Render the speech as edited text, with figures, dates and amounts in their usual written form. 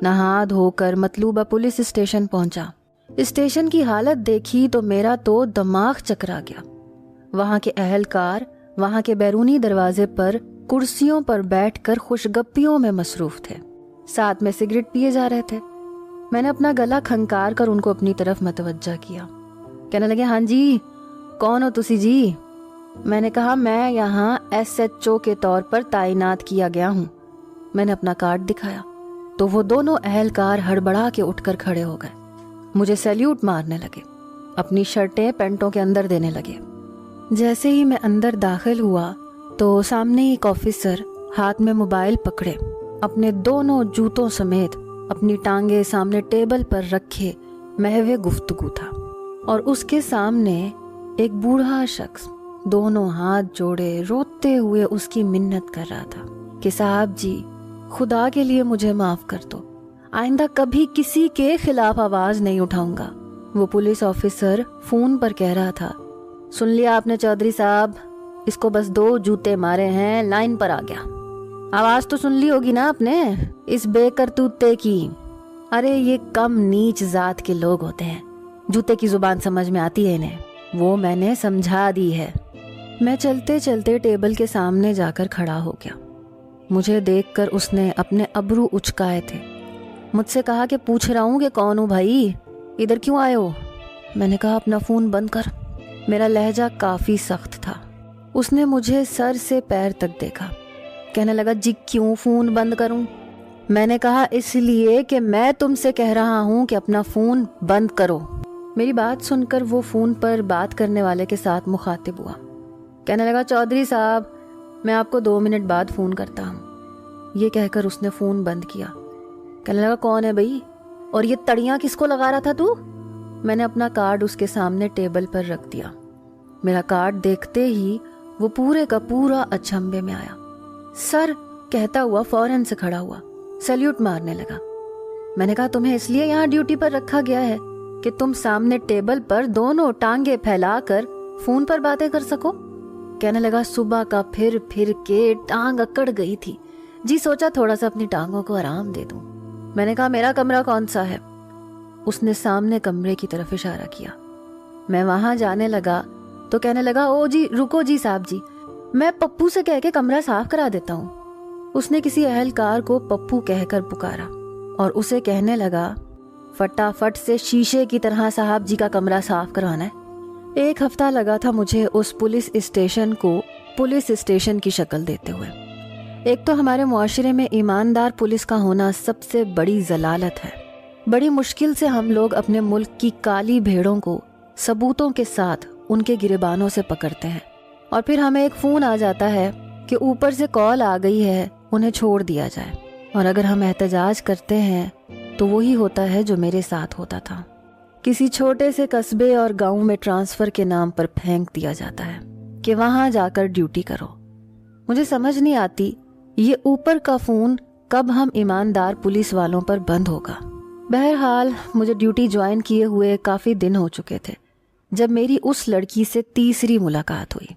नहा धोकर मतलूबा police station पहुंचा। स्टेशन की हालत देखी तो मेरा तो दिमाग चकरा गया। वहां के अहलकार वहां के बैरूनी दरवाजे पर कुर्सियों पर बैठकर खुशगप्पियों में मसरूफ थे, साथ में सिगरेट पिए जा रहे थे। मैंने अपना गला खंकार कर उनको अपनी तरफ मतवज्जा किया। कहने लगे, हाँ जी, कौन हो तुसी जी? मैंने कहा, मैं यहाँ SHO के तौर पर तैनात किया गया हूँ। मैंने अपना कार्ड दिखाया तो वो दोनों अहलकार हड़बड़ा के उठकर खड़े हो गए, मुझे सैल्यूट मारने लगे, अपनी शर्टें पैंटों के अंदर देने लगे। जैसे ही मैं अंदर दाखिल हुआ तो सामने एक ऑफिसर हाथ में मोबाइल पकड़े अपने दोनों जूतों समेत अपनी टांगे सामने टेबल पर रखे महवे गुफ्तगू था, और उसके सामने एक बूढ़ा शख्स दोनों हाथ जोड़े रोते हुए उसकी मिन्नत कर रहा था कि साहब जी, खुदा के लिए मुझे माफ कर दो, आइंदा कभी किसी के खिलाफ आवाज नहीं उठाऊंगा। वो पुलिस ऑफिसर फोन पर कह रहा था, सुन लिया आपने चौधरी साहब, इसको बस 2 जूते मारे हैं, लाइन पर आ गया। आवाज तो सुन ली होगी ना आपने इस बेकरतूते की। अरे ये कम नीच जात के लोग होते हैं, जूते की जुबान समझ में आती है इन्हें, वो मैंने समझा दी है। मैं चलते चलते टेबल के सामने जाकर खड़ा हो गया। मुझे देखकर उसने अपने अब्रू उचकाए थे। मुझसे कहा कि पूछ रहा हूँ कि कौन हूँ भाई, इधर क्यों आए हो? मैंने कहा, अपना फोन बंद कर। मेरा लहजा काफी सख्त था। उसने मुझे सर से पैर तक देखा। कहने लगा, जी क्यों फोन बंद करूं? मैंने कहा, इसलिए कि मैं तुमसे कह रहा हूं कि अपना फोन बंद करो। मेरी बात सुनकर वो फोन पर बात करने वाले के साथ मुखातिब हुआ। कहने लगा, चौधरी साहब, मैं आपको 2 मिनट बाद फोन करता हूँ। ये कहकर उसने फोन बंद किया। कहने लगा, कौन है भाई, और ये तड़ियां किसको लगा रहा था तू? मैंने अपना कार्ड उसके सामने टेबल पर रख दिया। मेरा कार्ड देखते ही वो पूरे का पूरा अचंभे में आया। सर कहता हुआ फौरन से खड़ा हुआ, सैल्यूट मारने लगा। मैंने कहा, तुम्हें इसलिए यहाँ ड्यूटी पर रखा गया है कि तुम सामने टेबल पर दोनों टांगे फैलाकर फोन पर बातें कर सको? कहने लगा, सुबह का फिर के टांग अकड़ गई थी जी, सोचा थोड़ा सा अपनी टांगों को आराम दे दूं। मैंने कहा, मेरा कमरा कौन सा है? उसने सामने कमरे की तरफ इशारा किया। मैं वहां जाने लगा तो कहने लगा, ओ जी रुको जी साहब जी, मैं पप्पू से कह के कमरा साफ करा देता हूँ। उसने किसी अहलकार को पप्पू कहकर पुकारा और उसे कहने लगा, फटाफट से शीशे की तरह साहब जी का कमरा साफ करवाना है। 1 हफ्ता लगा था मुझे उस पुलिस स्टेशन को पुलिस स्टेशन की शक्ल देते हुए। एक तो हमारे मुआशरे में ईमानदार पुलिस का होना सबसे बड़ी जलालत है। बड़ी मुश्किल से हम लोग अपने मुल्क की काली भेड़ों को सबूतों के साथ उनके गिरेबानों से पकड़ते हैं, और फिर हमें एक फोन आ जाता है कि ऊपर से कॉल आ गई है, उन्हें छोड़ दिया जाए। और अगर हम एहतजाज करते हैं तो वही होता है जो मेरे साथ होता था। किसी छोटे से कस्बे और गांव में ट्रांसफर के नाम पर फेंक दिया जाता है कि वहां जाकर ड्यूटी करो। मुझे समझ नहीं आती ये ऊपर का फोन कब हम ईमानदार पुलिस वालों पर बंद होगा। बहरहाल मुझे ड्यूटी ज्वाइन किए हुए काफी दिन हो चुके थे जब मेरी उस लड़की से तीसरी मुलाकात हुई।